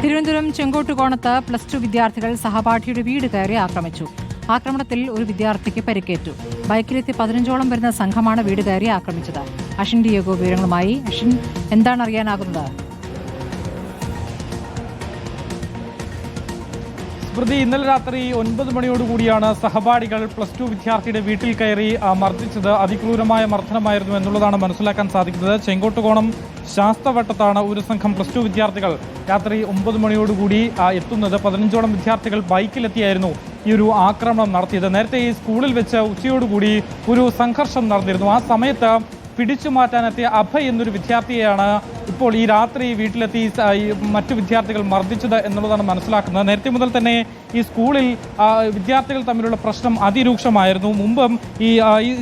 തിരുവനന്തപുരം ചെങ്കോട്ടുകോണത്ത് +2 വിദ്യാർത്ഥികൾ സഹപാഠിയുടെ വീട് കയറി ആക്രമിച്ചു. ആക്രമണത്തിൽ ഒരു വിദ്യാർത്ഥിക്ക് പരിക്കേറ്റു. ബൈക്കിലെത്തി 15ഓളം വരുന്ന സംഘമാണ് വീട് കയറി ആക്രമിച്ചത്. അഷിൻ ഡിയേഗോ വിവരങ്ങളുമായി. അഷിൻ, എന്താണ് അറിയാനാകുന്നത്? സ്മൃതി, ഇന്നലെ രാത്രി 9 മണിയോടുകൂടിയാണ് സഹപാഠികൾ +2 വിദ്യാർത്ഥിയുടെ വീട്ടിൽ കയറി മർദ്ദിച്ചത്. അതിക്രൂരമായ മർദ്ദനമായിരുന്നു എന്നുള്ളതാണ് മനസ്സിലാക്കാൻ സാധിക്കുന്നത്. ചെങ്കോട്ടുകോണം ശാസ്തവട്ടത്താണ് ഒരു സംഘം +2 വിദ്യാർത്ഥികൾ രാത്രി 9 മണിയോടുകൂടി എത്തുന്നത്. 15ഓളം വിദ്യാർത്ഥികൾ ബൈക്കിലെത്തിയായിരുന്നു ഈ ഒരു ആക്രമണം നടത്തിയത്. നേരത്തെ ഈ സ്കൂളിൽ വെച്ച് ഉച്ചയോടുകൂടി ഒരു സംഘർഷം നടന്നിരുന്നു. ആ സമയത്ത് പിടിച്ചു മാറ്റാനെത്തിയ അഭയ് എന്നൊരു വിദ്യാർത്ഥിയെയാണ് ഇപ്പോൾ ഈ രാത്രി വീട്ടിലെത്തി മറ്റു വിദ്യാർത്ഥികൾ മർദ്ദിച്ചത് എന്നുള്ളതാണ് മനസ്സിലാക്കുന്നത്. നേരത്തെ മുതൽ തന്നെ ഈ സ്കൂളിൽ വിദ്യാർത്ഥികൾ തമ്മിലുള്ള പ്രശ്നം അതിരൂക്ഷമായിരുന്നു. മുമ്പും ഈ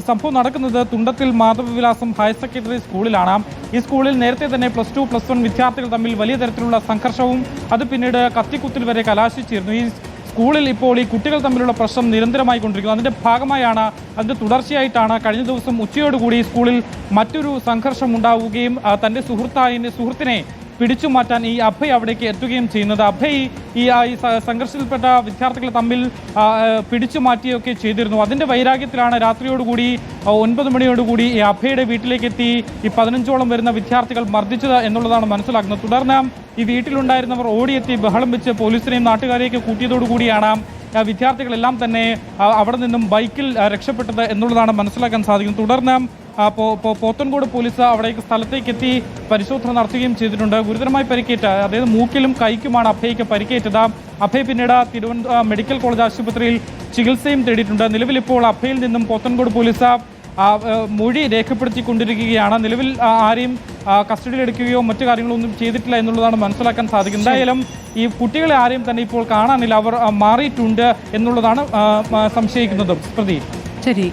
സംഭവം നടക്കുന്നത് തുണ്ടത്തിൽ മാധവവിലാസം ഹയർ സെക്കൻഡറി സ്കൂളിലാണ്. ഈ സ്കൂളിൽ നേരത്തെ തന്നെ +2, +1 വിദ്യാർത്ഥികൾ തമ്മിൽ വലിയ തരത്തിലുള്ള സംഘർഷവും അത് പിന്നീട് കത്തിക്കുത്തിൽ വരെ കലാശിച്ചിരുന്നു. ഈ സ്കൂളിൽ ഇപ്പോൾ ഈ കുട്ടികൾ തമ്മിലുള്ള പ്രശ്നം നിരന്തരമായി കൊണ്ടിരിക്കുന്നു. അതിൻ്റെ ഭാഗമായാണ്, അതിൻ്റെ തുടർച്ചയായിട്ടാണ് കഴിഞ്ഞ ദിവസം ഉച്ചയോടുകൂടി സ്കൂളിൽ മറ്റൊരു സംഘർഷം ഉണ്ടാവുകയും തൻ്റെ സുഹൃത്തിനെ പിടിച്ചു മാറ്റാൻ ഈ അഭയ് അവിടേക്ക് എത്തുകയും ചെയ്യുന്നത്. അഭയ് ഈ സംഘർഷത്തിൽപ്പെട്ട വിദ്യാർത്ഥികളെ തമ്മിൽ പിടിച്ചു മാറ്റുകയൊക്കെ ചെയ്തിരുന്നു. അതിൻ്റെ വൈരാഗ്യത്തിലാണ് രാത്രിയോടുകൂടി 9 മണിയോടുകൂടി ഈ അഭയുടെ വീട്ടിലേക്ക് എത്തി ഈ 15ഓളം വരുന്ന വിദ്യാർത്ഥികൾ മർദ്ദിച്ചത് എന്നുള്ളതാണ് മനസ്സിലാക്കുന്നത്. തുടർന്ന് ഈ വീട്ടിലുണ്ടായിരുന്നവർ ഓടിയെത്തി ബഹളം വെച്ച് പോലീസിനെയും നാട്ടുകാരെയൊക്കെ കൂട്ടിയതോടുകൂടിയാണ് വിദ്യാർത്ഥികളെല്ലാം തന്നെ അവിടെ നിന്നും ബൈക്കിൽ രക്ഷപ്പെട്ടത് എന്നുള്ളതാണ് മനസ്സിലാക്കാൻ സാധിക്കുന്നത്. തുടർന്ന് പോത്തൻകോട് പോലീസ് അവിടേക്ക് സ്ഥലത്തേക്ക് എത്തി പരിശോധന നടത്തുകയും ചെയ്തിട്ടുണ്ട്. ഗുരുതരമായി പരിക്കേറ്റ, അതായത് മൂക്കിലും കൈക്കുമാണ് അഭയ്ക്ക് പരിക്കേറ്റത്. അഭയ് പിന്നീട് തിരുവനന്തപുരം മെഡിക്കൽ കോളേജ് ആശുപത്രിയിൽ ചികിത്സയും തേടിയിട്ടുണ്ട്. നിലവിൽ ഇപ്പോൾ അഭയിൽ നിന്നും പോത്തൻകോട് പോലീസ് മൊഴി രേഖപ്പെടുത്തിക്കൊണ്ടിരിക്കുകയാണ്. നിലവിൽ ആരെയും കസ്റ്റഡിയിലെടുക്കുകയോ മറ്റു കാര്യങ്ങളോ ഒന്നും ചെയ്തിട്ടില്ല എന്നുള്ളതാണ് മനസ്സിലാക്കാൻ സാധിക്കുന്നത്. എന്തായാലും ഈ കുട്ടികളെ ആരെയും തന്നെ ഇപ്പോൾ കാണാനില്ല. അവർ മാറിയിട്ടുണ്ട് എന്നുള്ളതാണ് സംശയിക്കുന്നത്. പ്രതി ശരി.